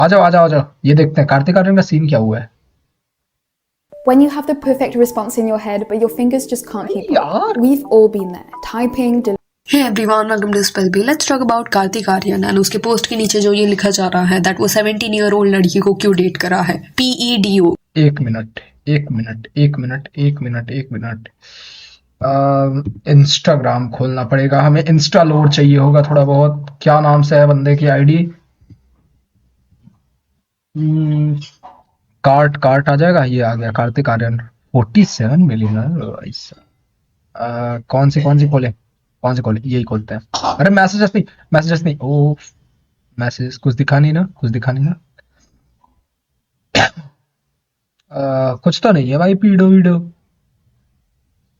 आ जाओ आ जाओ आ जाओ, ये देखते हैं कार्तिक आर्यन का सीन क्या हुआ है। When you have the perfect response in your head, but your fingers just can't keep up. यार We've all been there. Typing, Hey everyone, welcome to Spell Bee. Let's talk about Kartik Aaryan and उसके post के नीचे जो ये लिखा जा रहा है दैट वो 17-year-old लड़की को क्यों डेट करा है। PEDO। एक मिनट एक मिनट एक मिनट एक मिनट एक मिनट, इंस्टाग्राम खोलना पड़ेगा हमें, इंस्टा लोड चाहिए होगा थोड़ा बहुत। क्या नाम से है बंदे की आईडी? कार्ट कार्ट आ जाएगा, ये आ गया कार्तिक आर्यन 47 मिलियन। कौन सी खोले, कौन से खोले? यही खोलते हैं। अरे मैसेजेस नहीं, मैसेजेस नहीं, ओ मैसेज कुछ दिखा नहीं ना, कुछ दिखा नहीं ना। कुछ तो नहीं है भाई, पीडो वीडो।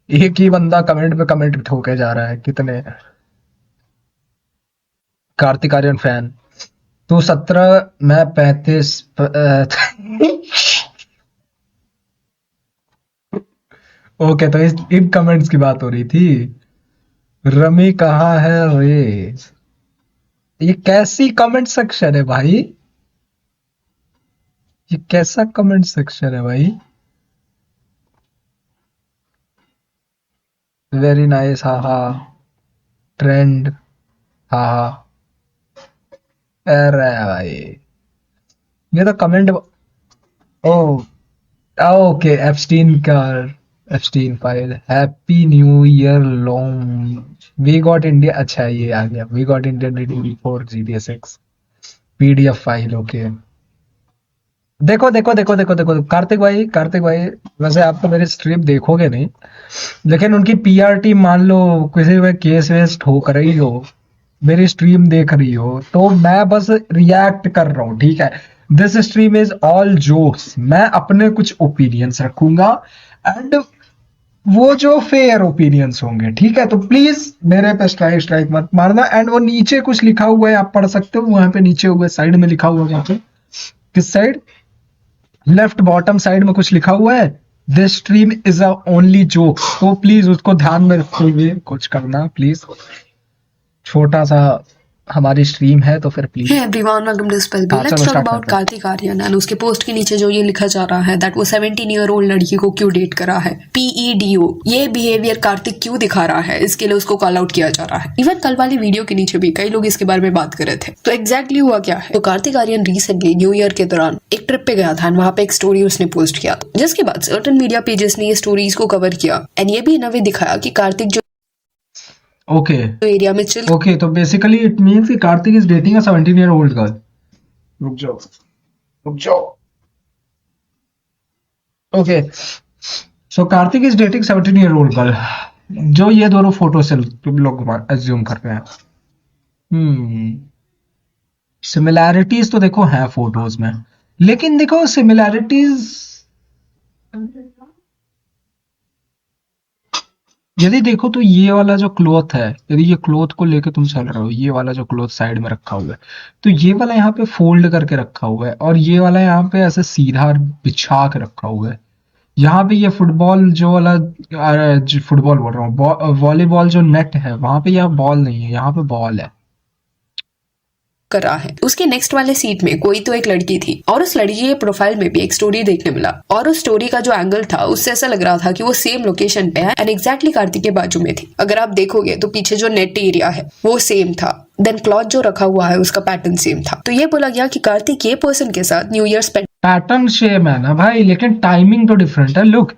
एक ही बंदा कमेंट पे कमेंट ठोके जा रहा है, कितने कार्तिक आर्यन फैन। तू 17, मैं 35। ओके, तो इन कमेंट्स की बात हो रही थी। रमी कहाँ है रे? ये कैसी कमेंट सेक्शन है भाई? ये कैसा कमेंट सेक्शन है भाई? वेरी नाइस, हाँ हाँ। ट्रेंड, हाँ हाँ। अरे भाई, ये तो कमेंट। ओ ओके, एप्स्टीन का, Epstein file. Happy new year long we got India. अच्छा ये आ गया, we got India DDR4 GTA 6 PDF file. Okay, देखो देखो देखो देखो देखो कार्तिक भाई, कार्तिक भाई, वैसे आप तो मेरी स्ट्रीम देखोगे नहीं, लेकिन उनकी PR टीम मान लो किसी में केस वेस ठोक रही हो, मेरी स्ट्रीम देख रही हो, तो मैं बस रिएक्ट कर रहा हूँ, ठीक है। This stream is all jokes. मैं अपने कुछ ओपिनियंस रखूंगा एंड वो जो फेयर ओपिनियंस होंगे, ठीक है। तो प्लीज मेरे पे स्ट्राइक स्ट्राइक मत मारना। एंड वो नीचे कुछ लिखा हुआ है, आप पढ़ सकते हो वहां पे, नीचे हुए साइड में लिखा हुआ है, वहां पे किस साइड, लेफ्ट बॉटम साइड में कुछ लिखा हुआ है, this stream is a only joke. तो प्लीज उसको ध्यान में रखते हुए कुछ करना प्लीज। छोटा सा हमारी स्ट्रीम है तो फिर please. Hey everyone, welcome to Spell Bee. हाँ, Let's चलो talk स्टार्ट about करते हैं। Kartik Aaryan and उसके पोस्ट के नीचे जो ये लिखा जा रहा है दैट वो 17-year-old लड़की को क्यों डेट करा है। PEDO। ये बिहेवियर कार्तिक क्यों दिखा रहा है, इसके लिए उसको कॉल आउट किया जा रहा है। इवन कल वाली वीडियो के नीचे भी कई लोग इसके बारे में बात कर रहे थे। तो एग्जैक्टली हुआ क्या है, तो Kartik Aryan recently new year के दौरान एक ट्रिप पे गया था एंड वहां पे एक स्टोरी उसने पोस्ट किया, जिसके बाद सर्टेन मीडिया पेजेस ने ये स्टोरीज को कवर किया एंड ये भी इन अ वे दिखाया कि कार्तिक जो ओके एरिया में चिल ओके, तो बेसिकली इट मींस कि Kartik is dating a 17-year-old girl. रुक जाओ, रुक जाओ। Okay, so Kartik is dating 17-year-old girl, जो ये दोनों फोटो से लोग एज्यूम कर रहे हैं। सिमिलैरिटीज तो देखो हैं फोटोज में, लेकिन देखो सिमिलैरिटीज, यदि देखो तो ये वाला जो क्लॉथ है, यदि ये क्लॉथ को लेके तुम चल रहे हो, ये वाला जो क्लॉथ साइड में रखा हुआ है, तो ये वाला यहाँ पे फोल्ड करके रखा हुआ है, और ये वाला यहाँ पे ऐसे सीधा बिछा के रखा हुआ है। यहाँ पे ये फुटबॉल जो वाला, फुटबॉल बोल रहा हूँ, वॉलीबॉल जो नेट है वहां पे यहाँ बॉल नहीं है, यहाँ पे बॉल है। करा है। उसके नेक्स्ट वाले सीट में कोई तो एक लड़की थी और उस लड़की के प्रोफाइल में भी एक स्टोरी देखने मिला और उस स्टोरी का जो एंगल था उससे ऐसा लग रहा था कि वो सेम लोकेशन पे है एंड एग्जैक्टली कार्तिक के बाजू में थी। अगर आप देखोगे तो पीछे जो नेट एरिया है वो सेम था, देन क्लॉथ जो रखा हुआ है उसका पैटर्न सेम था। तो ये बोला गया कि कार्तिक ये पर्सन के साथ new year spend pattern same है ना भाई, लेकिन टाइमिंग तो डिफरेंट है। लुक,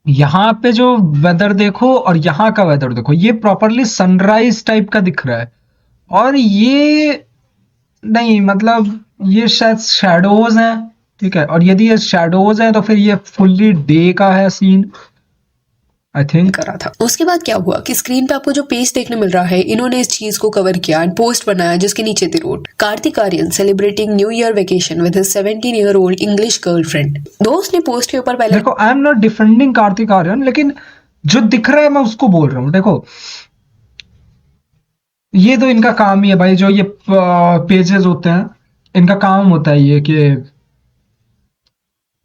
यहाँ पे जो वेदर देखो और यहाँ का वेदर देखो, ये प्रॉपरली सनराइज टाइप का दिख रहा है, और ये नहीं, मतलब ये शायद शैडोज हैं, ठीक है। और यदि ये शैडोज हैं तो फिर ये फुल्ली डे का है सीन, आई थिंक। करा था। उसके बाद क्या हुआ कि स्क्रीन पे आपको जो पेज देखने मिल रहा है, इन्होंने इस चीज को कवर किया एंड पोस्ट बनाया जिसके नीचे थी wrote Kartik Aryan celebrating new year vacation with his 17-year-old English girlfriend. दोस्त ने पोस्ट के ऊपर पहले देखो, I am not defending Kartik Aryan, लेकिन जो दिख रहा है मैं उसको बोल रहा हूँ। देखो, ये तो इनका काम ही है भाई, जो ये पेजेस होते हैं इनका काम होता है ये कि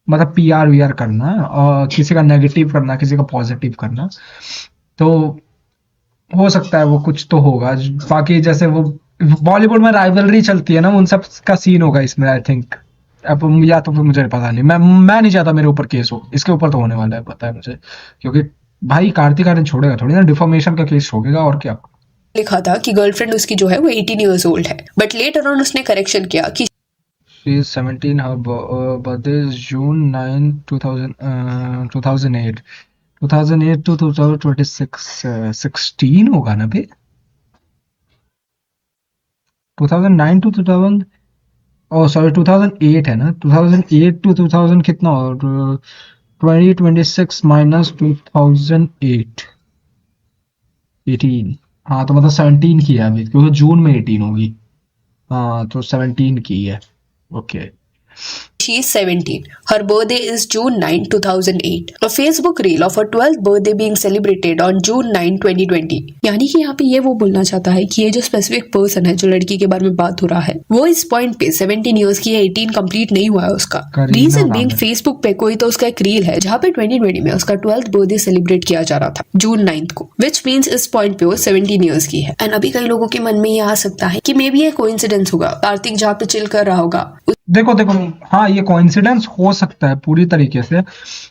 मतलब PR करना, और किसी का नेगेटिव करना, किसी का पॉजिटिव करना। तो हो सकता है वो कुछ तो होगा, बाकी जैसे वो बॉलीवुड में राइवलरी चलती है ना, उन सब का सीन होगा इसमें आई थिंक। अब या तो फिर मुझे पता नहीं, मैं नहीं चाहता मेरे ऊपर केस हो, इसके ऊपर तो होने वाला है पता है मुझे, क्योंकि भाई कार्तिक आर्यन छोड़ेगा थोड़ी ना, डिफॉर्मेशन का केस ठोकेगा और क्या। लिखा था कि गर्लफ्रेंड उसकी जो है वो 18 ईयर्स ओल्ड है, बट लेटर ऑन उसने करेक्शन किया कि She is 17, her birthday is June 9, 2000, 2008 2008 to 2026 16 होगा ना बे, 2009 to 2000, ओ सॉरी 2008 है ना, 2008 to 2000 कितना और 2026 माइनस 2008 18, हाँ तो मतलब 17 की है अभी, क्योंकि जून में 18 होगी, हाँ तो 17 की है, okay. she is 17. Her birthday is June 9, 2008. A Facebook reel of her 12th birthday being celebrated on June 9, 2020. यानी कि यहाँ पे ये वो बोलना चाहता है कि ये जो स्पेसिफिक पर्सन है जो लड़की के बारे में बात हो रहा है वो इस पॉइंट पे 17 इयर्स की है, 18 कंप्लीट नहीं हुआ है उसका। करीना रीजन नाम बीइंग है। फेसबुक पे कोई तो उसका एक रील है जहाँ पे 2020 में उसका 12th बर्थडे सेलिब्रेट किया जा रहा था जून 9 को, विच मीन्स इस पॉइंट पे वो 17 इयर्स की है। एंड अभी कई लोगों के मन में ये आ सकता है कि मे बी ये कोइंसिडेंस होगा, कार्तिक जहाँ पे चिल कर रहा होगा देखो देखो, हाँ ये कोइंसिडेंस हो सकता है पूरी तरीके से,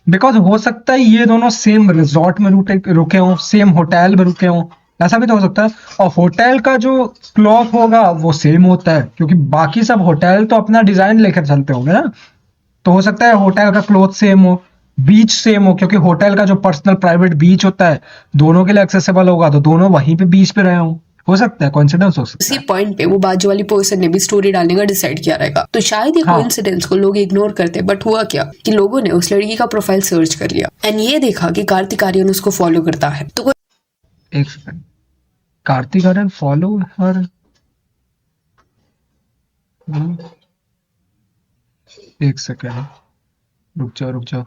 बिकॉज हो सकता है ये दोनों सेम रिजॉर्ट में रुके हों, सेम होटल में रुके हों, ऐसा भी तो हो सकता है। और होटल का जो क्लॉथ होगा वो सेम होता है, क्योंकि बाकी सब होटल तो अपना डिजाइन लेकर चलते होंगे ना, तो हो सकता है होटल का क्लॉथ सेम हो, बीच सेम हो, क्योंकि होटल का जो पर्सनल प्राइवेट बीच होता है दोनों के लिए एक्सेसिबल होगा, तो दोनों वहीं पे बीच पे रहे हों, हो सकता है कोइंसिडेंस हो सकता इसी है। पॉइंट पे वो बाजू वाली पर्सन ने भी स्टोरी डालने का डिसाइड किया रहेगा, तो शायद ये हाँ। कोइंसिडेंस को लोग इग्नोर करते। बट हुआ क्या कि लोगों ने उस लड़की का प्रोफाइल सर्च कर लिया एंड ये देखा कि कार्तिक आर्यन उसको फॉलो करता है। तो एक second, Kartik Aryan follow her, एक सेकंड, रुक जाओ रुक जाओ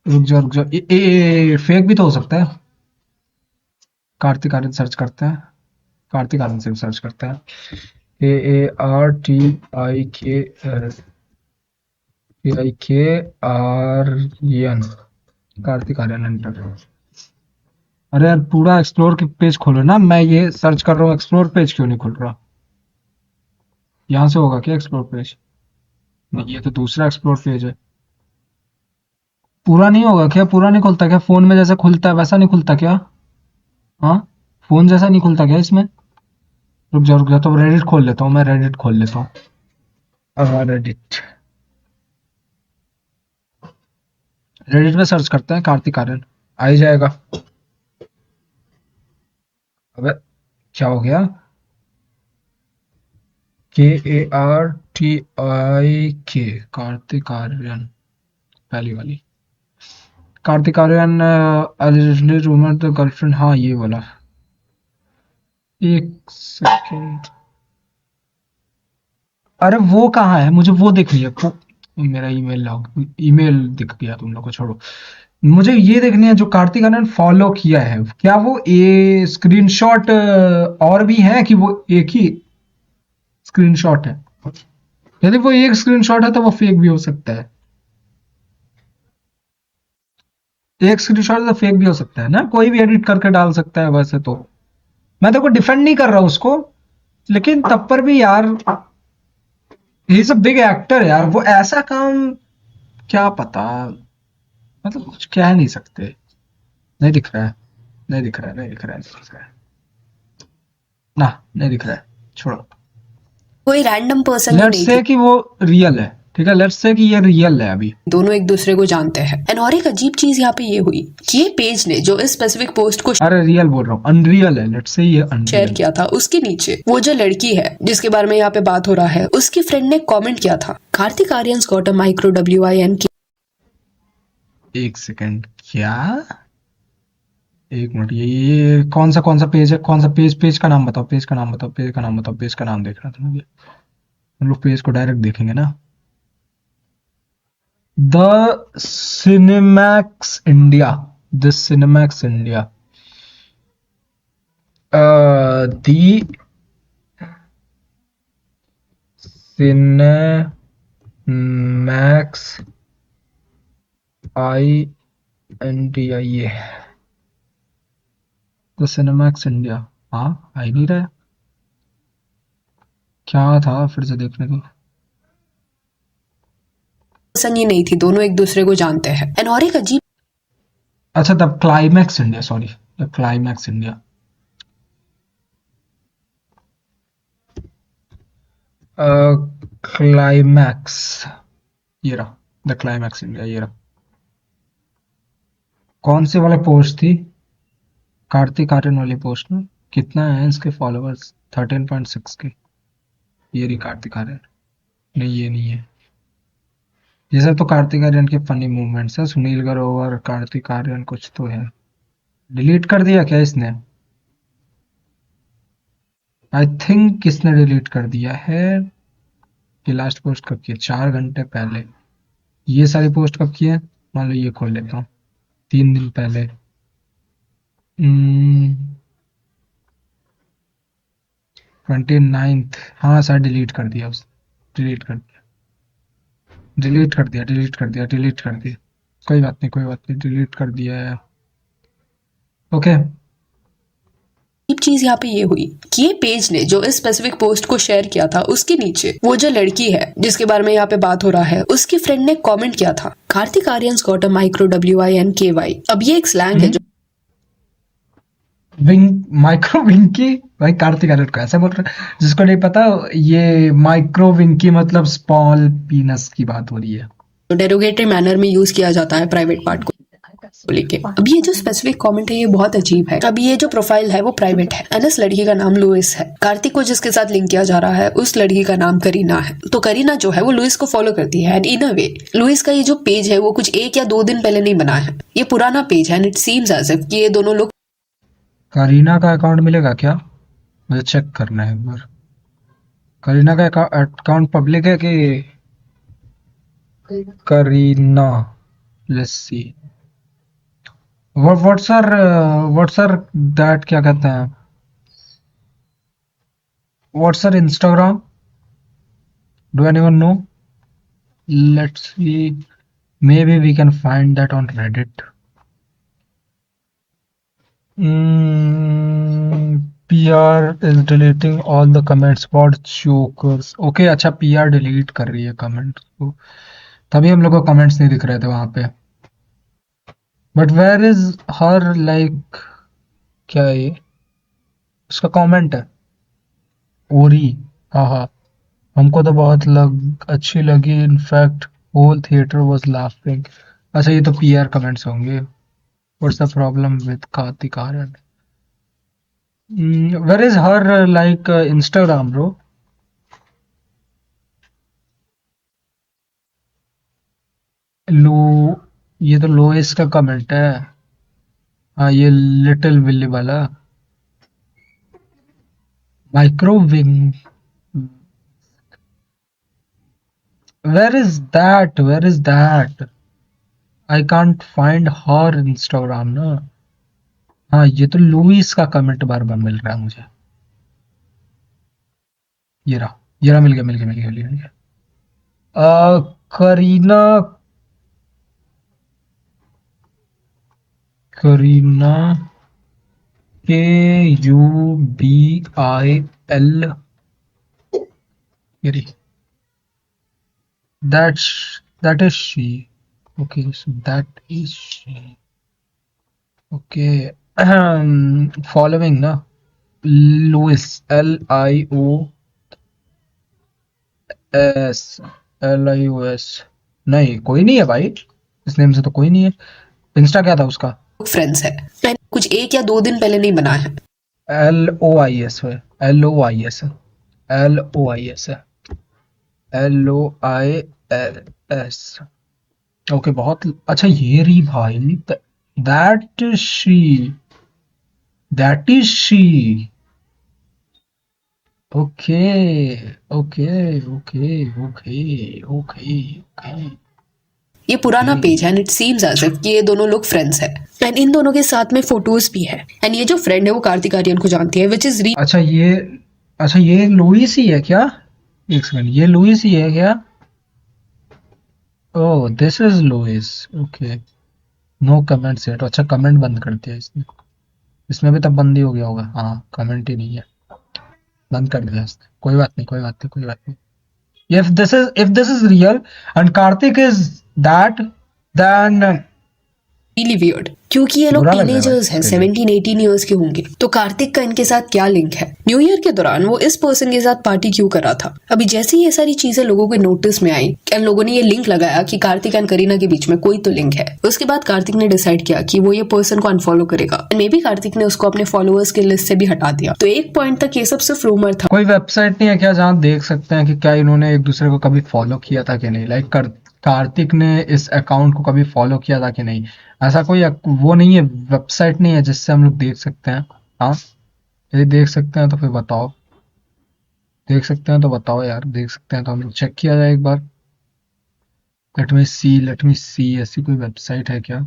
रुक जाओ रुक जाओ, फेक भी तो हो सकता है। कार्तिक आर्यन सर्च करते हैं, कार्तिक आर्यन से सर्च करते हैं, AARTIKARYN, कार्तिक आर्यन एंटर। अरे यार पूरा एक्सप्लोर के पेज खोलो ना, मैं ये सर्च कर रहा हूँ, एक्सप्लोर पेज क्यों नहीं खुल रहा? यहाँ से होगा क्या एक्सप्लोर पेज? नहीं, ये तो दूसरा एक्सप्लोर पेज है। पूरा नहीं होगा क्या? पूरा नहीं खुलता क्या? फोन में जैसे खुलता है वैसा नहीं खुलता क्या? हाँ, फोन जैसा नहीं खुलता क्या इसमें? रुक जा तो रेडिट खोल लेता हूँ, मैं रेडिट खोल लेता हूँ। रेडिट, रेडिट में सर्च करते हैं कार्तिक आर्यन, आ ही जाएगा। अबे क्या हो गया? KARTIK, कार्तिक आर्यन, पहली वाली Kartik Aryan allegedly rumored the girlfriend, हाँ ये वाला। एक सेकेंड, अरे वो कहाँ है? मुझे वो दिख रही है, मेरा ईमेल लॉग, ईमेल दिख गया, तुम लोग को छोड़ो, मुझे ये देखनी है जो कार्तिक आर्यन फॉलो किया है, क्या वो ए स्क्रीनशॉट और भी है कि वो एक ही स्क्रीनशॉट है? यदि वो एक स्क्रीनशॉट है तो वो फेक भी हो सकता है, एक स्क्रीनशॉट तो फेक भी हो सकता है ना, कोई भी एडिट करके डाल सकता है वैसे तो। मैं तो को डिफेंड नहीं कर रहा उसको, लेकिन तब पर भी यार he is a big actor यार, वो ऐसा काम, क्या पता, मतलब कुछ कह नहीं सकते। नहीं दिख रहा है, नहीं दिख रहा है, नहीं दिख रहा है, नहीं दिख रहा है ना, नहीं दिख रहा है, छोड़ो। कोई रैंडम पर्सन भी लेट्स नहीं से थे, कि वो रियल है, ठीक है, लेट्स से कि ये रियल है अभी। दोनों एक दूसरे को जानते हैं। एंड और एक अजीब चीज यहाँ पे ये हुई कि ये पेज ने जो इस स्पेसिफिक पोस्ट को अरे रियल बोल रहा हूँ, अनरियल है, लेट्स से ये शेयर अनरियल। किया था उसके नीचे वो जो लड़की है जिसके बारे में यहाँ पे बात हो रहा है उसकी फ्रेंड ने कमेंट किया था, Kartik Aryan got a micro WIN। एक सेकंड, क्या? एक मिनट, ये कौन सा पेज है? कौन सा पेज? पेज का नाम बताओ, पेज का नाम बताओ, पेज का नाम बताओ, पेज का नाम देख रहा था मुझे, हम लोग पेज को डायरेक्ट देखेंगे ना। The Cinemax India, the Cinemax India, the Cinemax INDIA, ये द सिनेमैक्स इंडिया, हाँ आ ही नहीं रहा है। क्या था फिर से देखने को। पसंद ही नहीं थी, दोनों एक दूसरे को जानते हैं। एंड और एक अजीब अच्छा तब climax India, sorry, the climax India. Climax, ये रहा, द क्लाइमैक्स इंडिया, ये रहा। कौन से वाला पोस्ट थी? कार्तिक आर्यन वाली पोस्ट में। कितना है इसके फॉलोअर्स? 13.6 के। ये रही कार्तिक आर्यन। नहीं ये नहीं है, ये सब तो कार्तिक आर्यन के फनी मूवमेंट्स है। सुनील ग्रोवर, कार्तिक आर्यन कुछ तो है। डिलीट कर दिया क्या इसने? आई थिंक किसने डिलीट कर दिया है। ये लास्ट पोस्ट कब की है? 4 घंटे पहले। ये सारी पोस्ट कब की है? मान लो ये खोल लेता हूँ, 3 दिन पहले। 29th, हाँ सर डिलीट कर दिया उसने, डिलीट कर दिया, डिलीट कर दिया, डिलीट कर दिया, डिलीट कर दिया। कोई बात नहीं, कोई बात नहीं, डिलीट कर दिया है। ओके। चीज यहाँ पे ये हुई कि ये पेज ने जो इस स्पेसिफिक पोस्ट को शेयर किया था, उसके नीचे वो जो लड़की है जिसके बारे में यहाँ पे बात हो रहा है, उसकी फ्रेंड ने कमेंट किया था, Kartik Aryans got a micro WINKY। अब ये एक स्लैंग है जो माइक्रो विंकी, भाई कार्तिक आर्यन को ऐसे बोल रहे हैं? जिसको नहीं पता, ये माइक्रो विंकी मतलब स्मॉल पीनस की बात हो रही है। डेरोगेटरी मैनर में यूज किया जाता है प्राइवेट पार्ट को लेके। अब ये जो स्पेसिफिक कमेंट है ये बहुत अजीब है। अब ये जो प्रोफाइल है वो प्राइवेट है एंड इस लड़की का नाम लुइस है। कार्तिक को जिसके साथ लिंक किया जा रहा है उस लड़की का नाम करीना है। तो करीना जो है वो लुइस को फॉलो करती है and in a way Louis का ये जो पेज है वो कुछ 1 या 2 दिन पहले नहीं बना है, ये पुराना पेज है and it seems as if कि ये दोनों लोग करीना का अकाउंट मिलेगा क्या? मुझे चेक करना है एक बार। करीना का अकाउंट पब्लिक है कि? Kareena, let's see. What's are that, क्या कहते हैं, what's are Instagram? Do anyone know? Let's see, maybe we can find that on Reddit. PR is deleting all the comments. What jokers? Okay, अच्छा PR delete कर रही है comments को, तभी हम लोग को कमेंट्स नहीं दिख रहे थे वहां पे। But where is her, like क्या है ये? उसका कमेंट है ओरी, हाँ हाँ, हमको तो बहुत अच्छी लगी, in fact whole theatre was laughing. अच्छा ये तो PR कमेंट्स होंगे। What's the problem with Kartik Aryan? Where is her like Instagram, bro? लो, ये तो लोएस का कमेंट है। हाँ ये लिटिल विल्ली वाला माइक्रोविंग। Where is that? Where is that? I can't find her Instagram ना। हाँ ये तो लुइस का कमेंट बार बार मिल रहा है मुझे। ये रहा, ये रहा, मिल गया, मिल गया, मिल गया, मिल गया, मिल गया। Kareena, Kareena KUBIL, that is she. Okay, so that is she. Okay, following ना, Louis, LIOS। नहीं कोई नहीं है भाई, इस नेम से तो कोई नहीं है। इंस्टा क्या था उसका? फ्रेंड्स है, कुछ 1 या 2 दिन पहले नहीं बना है। LOIS है, LOIS है, LOIS है, LOILS। ओके बहुत अच्छा, ये रही भाई, that is she, that is she. Okay okay okay okay okay okay. ये पुराना पेज है and it seems as if कि ये दोनों लोग फ्रेंड्स है एंड इन दोनों के साथ में फोटोज भी है एंड ये जो फ्रेंड है वो कार्तिक आर्यन को जानती है व्हिच इज अच्छा ये लुइस ही है क्या? एक सेकंड, ये लुइस ही है क्या? Oh this is Louis, okay. No comment set, अच्छा कमेंट बंद कर दिया इसने। इसमें भी तब बंद ही हो गया होगा, हाँ कमेंट ही नहीं है। बंद कर दिया इसने। कोई बात नहीं, कोई बात नहीं, कोई बात नहीं। if this is real and Karthik is that, then really weird, क्योंकि ये लोग बुरा लग रहा है भाई टीनेजर्स हैं, इसके लिए। 17-18 ईयर्स के होंगे। तो कार्तिक का इनके साथ क्या लिंक है? न्यू ईयर के दौरान वो इस पर्सन के साथ पार्टी क्यों कर रहा था? अभी जैसे ही ये सारी चीजें लोगों के नोटिस में आई, इन लोगों ने ये लिंक लगाया कि कार्तिक एंड करीना के बीच में कोई तो लिंक है। उसके बाद कार्तिक ने डिसाइड किया कि वो ये पर्सन को अनफॉलो करेगा। मे बी कार्तिक ने उसको अपने फॉलोअर्स की लिस्ट से भी हटा दिया। तो एक पॉइंट तक ये सब सिर्फ रूमर था। कोई वेबसाइट नहीं है क्या जहाँ देख सकते हैं कि क्या इन्होंने एक दूसरे को कभी फॉलो किया था कि नहीं? लाइक कार्तिक ने इस अकाउंट को कभी फॉलो किया था कि नहीं? ऐसा कोई वो नहीं है, वेबसाइट नहीं है जिससे हम लोग देख सकते हैं। हाँ, यदि देख सकते हैं तो फिर बताओ, देख सकते हैं तो बताओ यार, देख सकते हैं तो हम लोग चेक किया जाए एक बार। लेट मी सी ऐसी कोई वेबसाइट है क्या?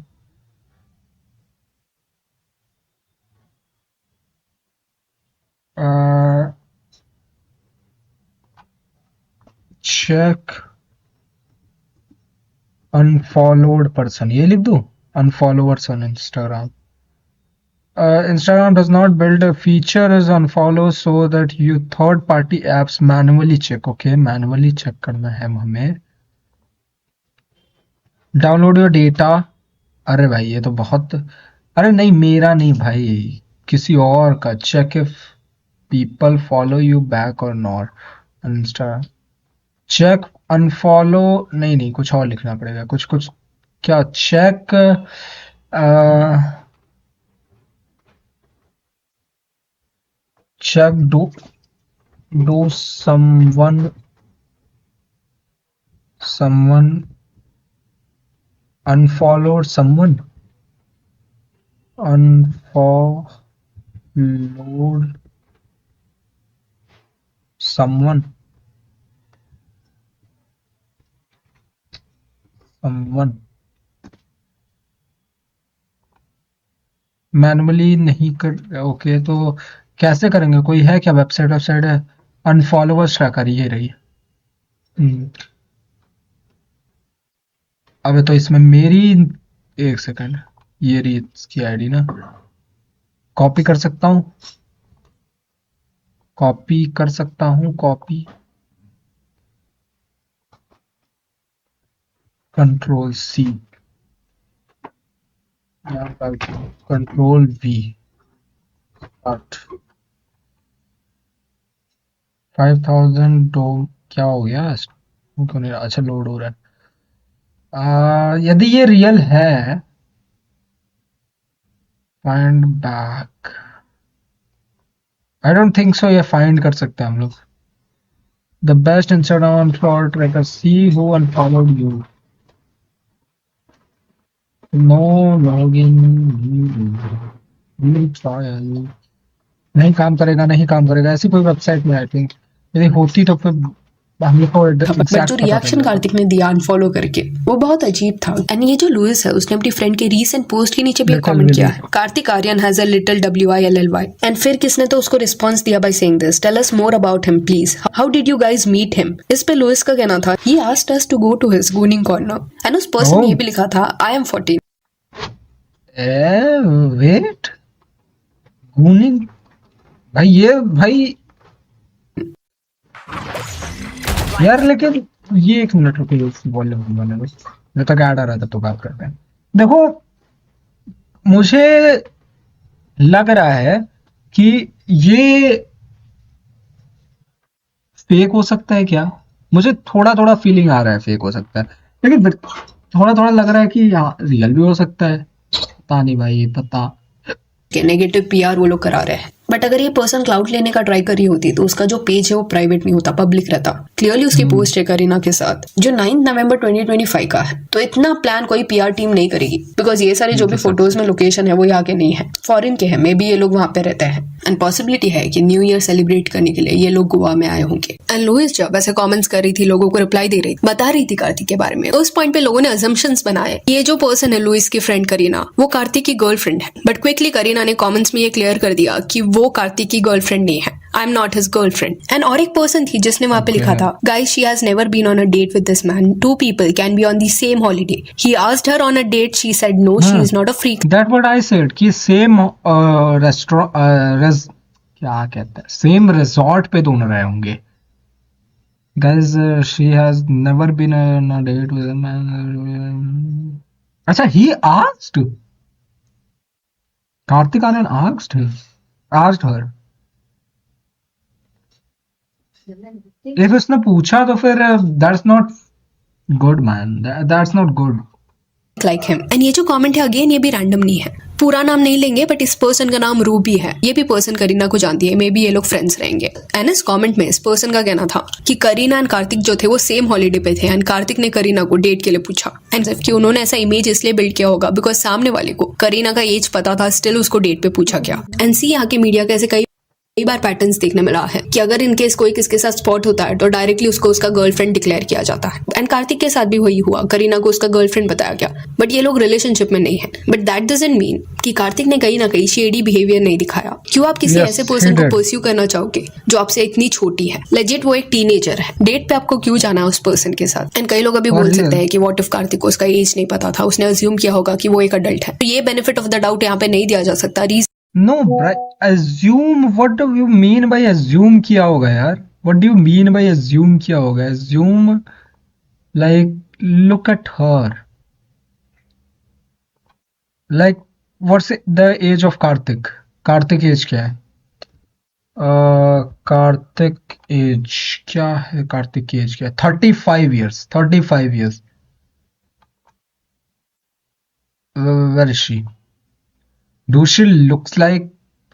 चेक अनफॉलोड पर्सन, ये लिख दूं? Unfollowers on Instagram. Instagram does not build a feature as unfollow so that you third party apps manually check. Okay, manually check करना है हमें। Download your data. अरे भाई ये तो बहुत, अरे नहीं मेरा नहीं भाई, किसी और का। Check if people follow you back or not Insta. Check unfollow, नहीं कुछ और लिखना पड़ेगा, कुछ क्या? Check check do someone unfollowed someone manually नहीं कर। ओके, तो कैसे करेंगे? कोई है क्या वेबसाइट है? अनफॉलोवर्स ट्रैकर, ये रही। अबे तो इसमें मेरी, एक सेकंड, ये रही इसकी आईडी ना। कॉपी कर सकता हूँ, copy control C, control V, 5000 डो। क्या हो गया? क्यों नहीं? अच्छा, लोड हो रहा है। यदि ये रियल है, find back, I don't think so ये फाइंड कर सकते हैं हम लोग। The best Instagram for tracker, see who unfollowed you, no login, नहीं काम करेगा ऐसी कोई वेबसाइट में। आई थिंक यदि होती तो फिर हम लोग को बट exact जो पता रिएक्शन चल जाता। कार्तिक ने दिया अनफॉलो करके, वो बहुत अजीब था। एंड ये जो लुइस है, उसने अपनी फ्रेंड के रीसेंट पोस्ट के नीचे भी एक Little कमेंट किया Willy। है, Kartik Aaryan has a little WILLY। And फिर किसने तो उसको रिस्पॉन्स दिया by saying this, tell us more about him please, how did you guys meet him. इस पे लुइस का कहना था, he asked us to go to his gooning corner. And उस पर्सन ने ये भी लिखा था, आई एम 14। वेट, गूनिंग, भाई ये भाई यार, लेकिन ये एक मिनट रुकिए, वॉल्यूम वाले जब तक ऐड आ रहा था तो बात करते हैं। देखो, मुझे लग रहा है कि ये फेक हो सकता है क्या? मुझे थोड़ा फीलिंग आ रहा है फेक हो सकता है, लेकिन थोड़ा लग रहा है कि रियल भी हो सकता है। पता नहीं भाई, पता। नेगेटिव PR वो लोग करा रहे हैं। बट अगर ये पर्सन क्लाउड लेने का ट्राई कर रही होती तो उसका जो पेज है वो प्राइवेट नहीं होता, पब्लिक रहता। क्लियरली उसकी पोस्ट है करीना के साथ जो 9 नवंबर 2025 का है। तो इतना प्लान कोई PR टीम नहीं करेगी, बिकॉज ये सारे जो भी फोटोज में लोकेशन है वो यहाँ के नहीं है, फॉरेन के हैं। मे बी ये लोग वहां पे रहते हैं एंड पॉसिबिलिटी है कि न्यू ईयर सेलिब्रेट करने के लिए ये लोग गोवा में आए होंगे। एंड लुइस जब ऐसे कमेंट्स कर रही थी, लोगों को रिप्लाई दे रही थी, बता रही थी कार्तिक के बारे में, तो उस पॉइंट पे लोगों ने अजम्पशंस बनाए। ये जो पर्सन है लुइस की फ्रेंड करीना, वो कार्तिक की गर्लफ्रेंड है। बट क्विकली करीना ने कमेंट्स में ये क्लियर कर दिया कि वो कार्तिक की गर्लफ्रेंड नहीं है, I am not his girlfriend. And और एक पर्सन थी जिसने वहां पे लिखा था, guys she has never been on a date with this man, 2 people can be on the same holiday, he asked her on a date, she said no, she is not a freak. That what I said कि same क्या कहता है, same resort पे दोनों रहे होंगे। Guys, she has never been on a date with a man. अच्छा, he asked. Kartik Anand asked her. If उसने पूछा तो फिर that's not good man. That's not good. Like him. And ये जो कमेंट है अगेन ये भी रैंडम नहीं है, पूरा नाम नहीं लेंगे बट इस पर्सन का नाम रूबी है। ये भी पर्सन करीना को जानती है, मे बी ये लोग फ्रेंड्स रहेंगे। एंड इस कमेंट में इस पर्सन का कहना था कि करीना एंड कार्तिक जो थे वो सेम हॉलीडे पे थे एंड कार्तिक ने करीना को डेट के लिए पूछा। एंड सिर्फ कि उन्होंने ऐसा इमेज इसलिए बिल्ड किया होगा बिकॉज सामने वाले को करीना का एज पता था, स्टिल उसको डेट पे पूछा गया। एंड सी यहाँ के मीडिया का ऐसे कई बार पैटर्न्स देखने मिला है कि अगर इनकेस कोई किसके साथ स्पॉट होता है तो डायरेक्टली उसको उसका गर्लफ्रेंड डिक्लेयर किया जाता है। एंड कार्तिक के साथ भी वही हुआ, करीना को उसका गर्लफ्रेंड बताया गया बट ये लोग रिलेशनशिप में नहीं है। बट दैट डजंट मीन कि कार्तिक ने कहीं ना कहीं शेडी बिहेवियर नहीं दिखाया। क्यों आप किसी ऐसे पर्सन को परस्यू करना चाहोगे जो आपसे इतनी छोटी है? लेजिट वो एक टीनेजर है, डेट पे आपको क्यों जाना है उस पर्सन के साथ? एंड कई लोग अभी बोल सकते हैं कि व्हाट इफ कार्तिक को उसका एज नहीं पता था, उसने अज्यूम किया होगा कि वो एक अडल्ट है। तो ये बेनिफिट ऑफ द डाउट यहाँ पे नहीं दिया जा सकता। No, assume, what do you mean by assume किया होगा यार? What do you mean by assume किया होगा? Assume, like, look at her. Like, what's the age of Karthik? Karthik age क्या है? Karthik age क्या है? Karthik age क्या है? 35 years. 35 years. Where is she? Do she looks like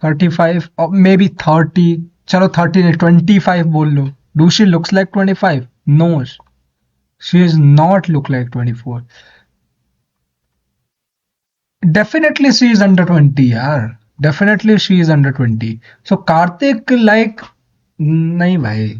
35 or maybe 30? चलो 30 नहीं, 25 बोल लो। Do she looks like 25? No, she is not look like 24. Definitely she is under 20 यार। Definitely she is under 20. So Karthik like नहीं भाई।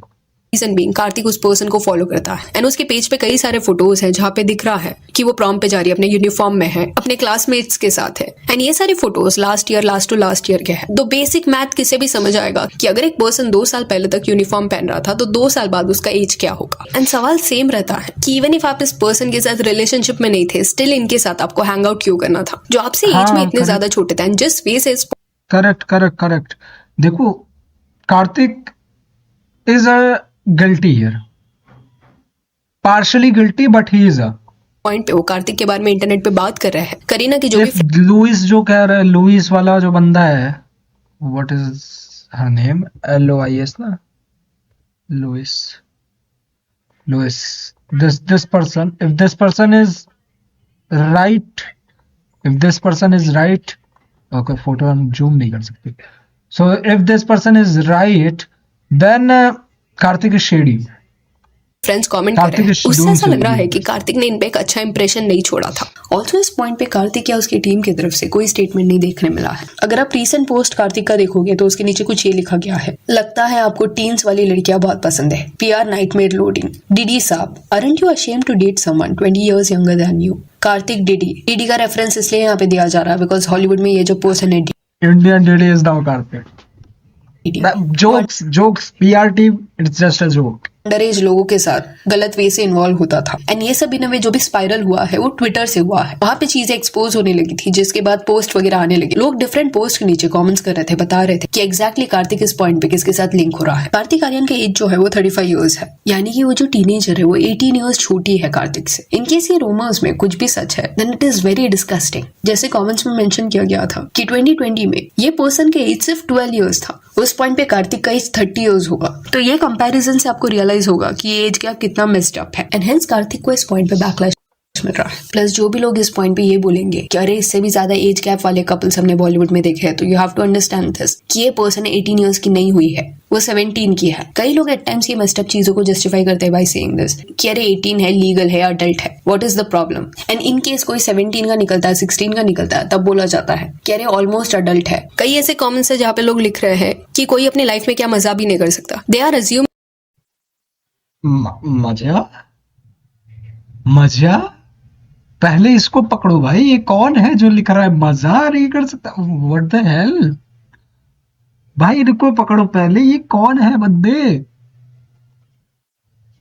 Reason being Kartik उस person को follow करता है एंड उसके पेज पे कई सारे फोटोज हैं जहाँ पे दिख रहा है कि वो प्रॉम पे जा रही है, अपने यूनिफॉर्म में है, अपने क्लासमेट्स के साथ है। एंड ये सारे photos last to last year के हैं। तो बेसिक मैथ किसे भी समझ आएगा कि अगर एक पर्सन 2 साल पहले तक यूनिफॉर्म पहन रहा था तो 2 साल बाद उसका एज क्या होगा। एंड सवाल सेम रहता है कि इवन इफ आप इस पर्सन के साथ रिलेशनशिप में नहीं थे, स्टिल इनके साथ आपको हैंग आउट क्यों करना था जो आपसे एज में इतने ज्यादा छोटे थे? एंड जस्ट वे से करेक्ट। देखो, Kartik is a guilty here, partially guilty but he is a point पे वो कार्तिक के बारे में इंटरनेट पे बात कर रहे हैं। करीना की जो भी लुइस जो कह रहा है, लुइस वाला जो बंदा है, what is her name? LOIS ना, Louis this person, if this person is right, okay, photo हम जूम नहीं कर सकते। So if this person is right, then Karthik is shady. Friends comment कर रहे हैं, उससे ऐसा लग रहा है कि कार्तिक ने इन पे एक अच्छा इंप्रेशन नहीं छोड़ा था। ऑल्सो इस पॉइंट पे कार्तिक या उसकी टीम की तरफ से कोई स्टेटमेंट नहीं देखने मिला है। अगर आप रीसेंट पोस्ट कार्तिक का देखोगे तो उसके नीचे कुछ ये लिखा गया है, लगता है आपको टीन्स वाली लड़कियां बहुत पसंद है, PR नाइटमेयर लोडिंग, डीडी साहब, aren't you ashamed to date someone 20 years younger than you? Kartik DD का रेफरेंस इसलिए यहाँ पे दिया जा रहा है बिकॉज हॉलीवुड में ये जो पर्सन है Indian DD is now Karthik. Jokes, PR team, it's just a joke. Under as लोगों के साथ गलत वे से इन्वॉल्व होता था। एंड ये सब इन वे जो भी स्पाइरल हुआ है वो ट्विटर से हुआ है। वहां पे चीजें एक्सपोज होने लगी थी जिसके बाद पोस्ट वगैरह आने लगे। लोग डिफरेंट पोस्ट के नीचे कमेंट्स कर रहे थे, बता रहे थे कि एग्जैक्टली कार्तिक इस पॉइंट पे किसके साथ लिंक हो रहा है। कार्तिक आर्यन का एज जो है वो 35 ईयर्स है, यानी कि वो जो टीनेजर है वो 18 ईयर्स छोटी है कार्तिक से। इनकेस ये रूमर्स में कुछ भी सच है then it is very disgusting. जैसे कॉमेंट्स में मेंशन किया गया था कि 2020 में ये पर्सन के एज सिर्फ 12 ईयर्स था, उस पॉइंट पे कार्तिक का एज 30 ईयर्स होगा। तो ये कंपैरिजन से आपको रियलाइज होगा कि ये एज गैप कितना मिस्ड अप है। एंड हेंस कार्तिक को इस पॉइंट पे बैकलैश मिल रहा है। प्लस जो भी लोग इस पॉइंट पे ये बोलेंगे कि अरे इससे भी ज्यादा एज गैप वाले कपल्स हमने बॉलीवुड में देखे हैं, तो you have to understand this कि ये पर्सन 18 ईयर्स की नहीं हुई है, वो 17 की है। कई लोग एट टाइम्स ये मस्ट अप चीजों को जस्टिफाई करते हैं बाय सेइंग दिस कि अरे 18 है, लीगल है, अडल्ट है, what is the problem? And in case कोई 17 का निकलता है, 16 का निकलता है, तब बोला जाता है कि अरे ऑलमोस्ट अडल्ट है। कई ऐसे कमेंट्स है जहाँ पे लोग लिख रहे हैं कि कोई अपनी लाइफ में क्या मजा भी नहीं कर सकता। दे आर अज्यूम मजा पहले इसको पकड़ो भाई, ये कौन है जो लिख रहा है मजा नहीं कर सकता? व्हाट द हेल भाई, इनको पकड़ो पहले, ये कौन है बंदे?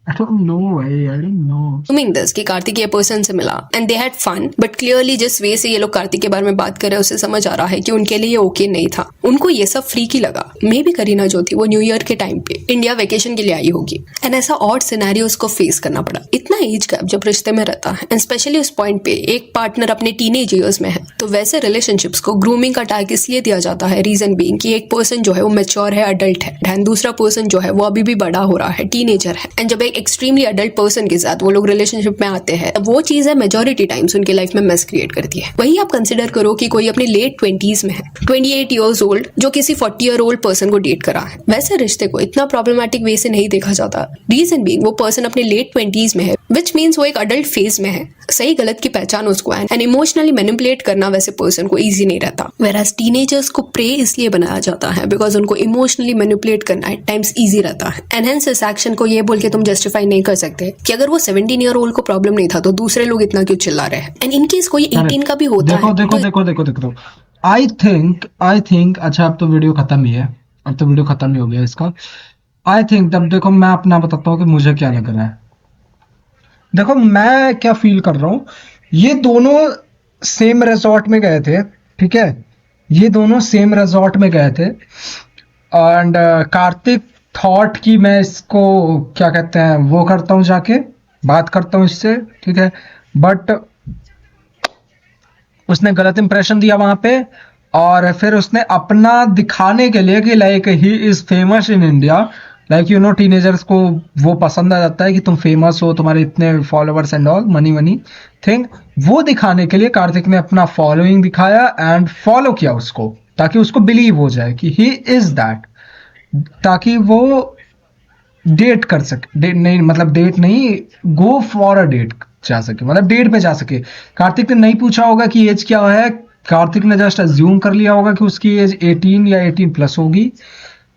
I don't know भाई, I don't know. assuming this कि कार्तिक ये पर्सन से मिला and they had fun, but clearly जिस वे से ये लोग कार्तिक के बारे में बात कर रहे हैं उससे समझ आ रहा है कि उनके लिए ये ओके नहीं था, उनको ये सब फ्रीकी लगा। मे बी करीना जो थी वो न्यू ईयर के टाइम पे इंडिया वेकेशन के लिए आई होगी एंड ऐसा ऑड सिनेरियो उसको फेस करना पड़ा। इतना एज गैप जब रिश्ते में रहता है एंड स्पेशली उस पॉइंट पे एक पार्टनर अपने टीनेज ईयर्स में है, तो वैसे रिलेशनशिप्स को ग्रूमिंग का टैग इसलिए दिया जाता है, रीजन बीइंग कि एक पर्सन जो है वो मैच्योर है, अडल्ट है, एंड दूसरा पर्सन जो है वो अभी भी बड़ा हो रहा है, टीनेजर है। एंड जब एक एक्सट्रीमली अडल्ट पर्सन के साथ वो लोग रिलेशनशिप में आते हैं, वो चीज है मेजोरिटी टाइम्स उनके लाइफ में मेस क्रिएट करती है। वही आप कंसिडर करो कि कोई अपने लेट 20s में है, 28 ईयर्स ओल्ड, जो किसी 40 ईयर ओल्ड पर्सन को डेट करा है, वैसे रिश्ते को इतना प्रॉब्लमेटिक वे से नहीं देखा जाता। रीजन बीइंग वो पर्सन अपने लेट 20s में है, विच मीन्स वो एक अडल्ट फेज में है। सही गलत की पहचान उसको है एंड इमोशनली मैनिपुलेट करना वैसे पर्सन को इजी नहीं रहता। वेराज टीनेजर्स को प्रे इसलिए बनाया जाता है बिकॉज उनको इमोशनली मैनिपुलेट करना एट टाइम्स इजी रहता है। एंड हेंस इस एक्शन को ये बोल के तुम जस्टिफाई नहीं कर सकते कि अगर वो 17 ईयर ओल्ड को प्रॉब्लम नहीं था तो दूसरे लोग इतना क्यों चिल्ला रहे हैं। एंड इनकेस कोई 18 का भी होता देखो है देखो तो देखो देखो देखो आई थिंक अच्छा अब तो वीडियो खत्म ही है, अब तो वीडियो खत्म ही हो गया इसका। आई थिंक तब देखो मैं अपना बताता हूँ कि मुझे क्या लग रहा है। देखो मैं क्या फील कर रहा हूँ, ये दोनों सेम रिजॉर्ट में गए थे, ठीक है, ये दोनों सेम रिजॉर्ट में गए थे एंड कार्तिक थॉट कि मैं इसको क्या कहते हैं वो करता हूँ, जाके बात करता हूँ इससे, ठीक है, बट उसने गलत इंप्रेशन दिया वहां पे और फिर उसने अपना दिखाने के लिए कि like he is famous in India, like you know teenagers को वो पसंद आ जाता है कि तुम फेमस हो, तुम्हारे इतने followers and all, money money thing, वो दिखाने के लिए कार्तिक ने अपना फॉलोइंग दिखाया एंड फॉलो किया उसको ताकि उसको बिलीव हो जाए कि ही इज दैट, ताकि वो डेट कर सके, डेट नहीं मतलब डेट नहीं, गो फॉर अ डेट जा सके, मतलब डेट पे जा सके। कार्तिक ने नहीं पूछा होगा कि एज क्या है, कार्तिक ने जस्ट अज्यूम कर लिया होगा कि उसकी एज 18 या 18 प्लस होगी,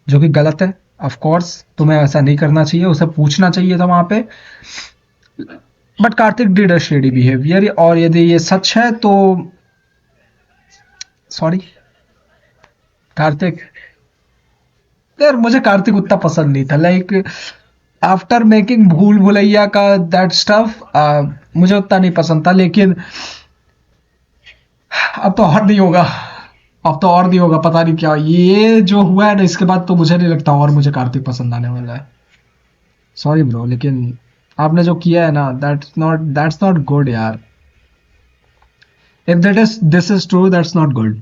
जो कि गलत है। ऑफ कोर्स तुम्हें ऐसा नहीं करना चाहिए, उसे पूछना चाहिए था वहां पे, but Kartik did a shady behaviour. और यदि ये सच है तो सॉरी कार्तिक, यार मुझे कार्तिक उतना पसंद नहीं था, लाइक आफ्टर मेकिंग भूल भुलैया का दैट स्टफ मुझे उतना नहीं पसंद था, लेकिन अब तो और नहीं होगा, अब तो और नहीं होगा, पता नहीं क्या ये जो हुआ है ना इसके बाद तो मुझे नहीं लगता और मुझे कार्तिक पसंद आने वाला है। सॉरी ब्रो, लेकिन आपने जो किया है ना दैट्स नॉट गुड यार। If that is this is true that's not good.